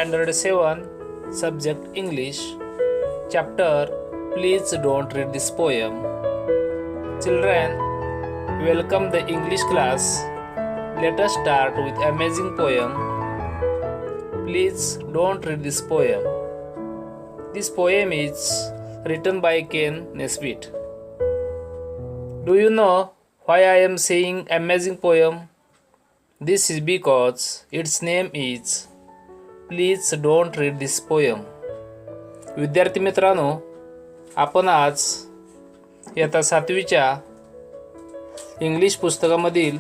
Standard 7, Subject English, Chapter Please Don't Read This Poem. Children, welcome the English class. Let us start with amazing poem. Please don't read this poem. This poem is written by Ken Nesbitt. Do you know why I am saying amazing poem? This is because its name is Please Don't Read This Poem. विद्यार्थी मित्रांनो, आपण आज इयत्ता 7वीच्या English पुस्तकामधील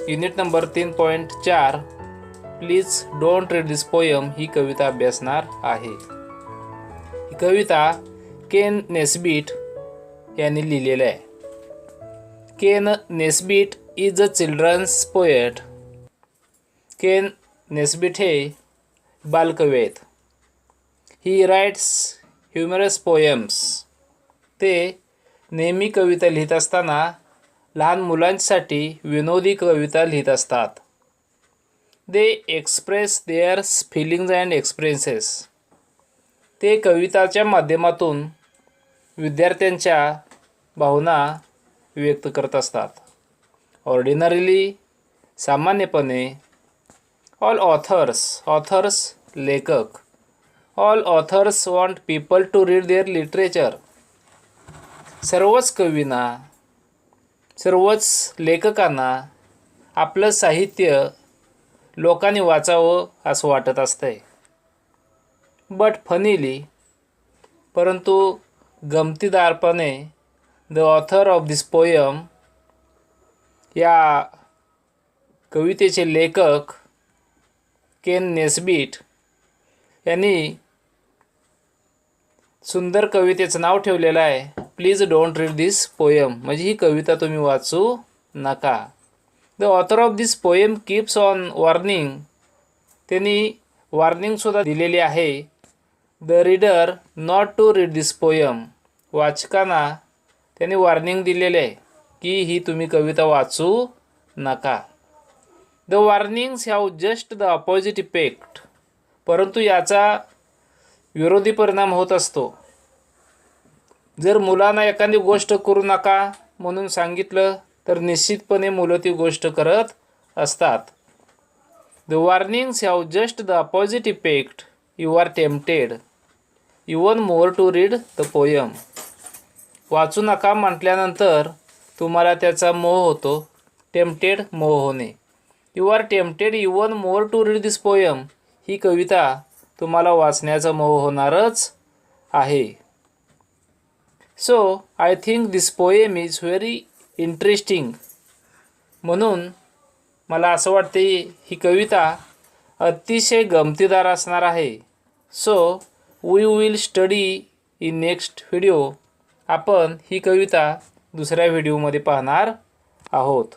unit number 3.4 please don't read this poem ही कविता अभ्यासणार आहे. ही कविता केन नेस्बिट यांनी लिहिलेली आहे. Ken Nesbitt is a children's poet. Ken Nesbitt हे बालकवी आहेत. He writes humorous poems. ते नेहमी कविता लिहित असताना लहान मुलांसाठी विनोदी कविता लिहित असतात. They express their feelings and experiences. ते कविताच्या माध्यमातून विद्यार्थ्यांच्या भावना व्यक्त करत असतात. ऑर्डिनरीली, सामान्यपणे, ऑल ऑथर्स लेखक, all authors want people to read their literature. सर्वच कवींना, सर्वच लेखकांना आपलं साहित्य लोकांनी वाचावं असं वाटत असतंय. बट फनीली, परंतु गमतीदारपणे, the author of this poem, या कवितेचे लेखक केन नेस्बिट यांनी सुंदर कवितेचं नाव ठेवलेलं आहे please don't read this poem. म्हणजे ही कविता तुम्ही वाचू नका. The author of this poem keeps on warning. त्यांनी वॉर्निंगसुद्धा दिलेली आहे. The reader not to read this poem. वाचकांना त्यांनी वॉर्निंग दिलेले आहे की ही तुम्ही कविता वाचू नका. The warnings have just the opposite effect. परंतु याचा विरोधी परिणाम होत असतो. जर मुलांना एखादी गोष्ट करू नका म्हणून सांगितलं तर निश्चितपणे मुलं ती गोष्ट करत असतात. The warnings have just the opposite effect. You are tempted even more to read the poem. वाचू नका म्हटल्यानंतर तुम्हाला त्याचा मोह होतो. टेम्प्टेड, मोह होणे. You are tempted even more to read this poem. ही कविता तुम्हाला वाचण्याचा मोह होणारच आहे. So I think this poem is very interesting. म्हणून मला असं वाटते ही कविता अतिशय गमतीदार असणार आहे. So we will study in next video. आपण ही कविता दुसऱ्या व्हिडिओमध्ये पाहणार आहोत.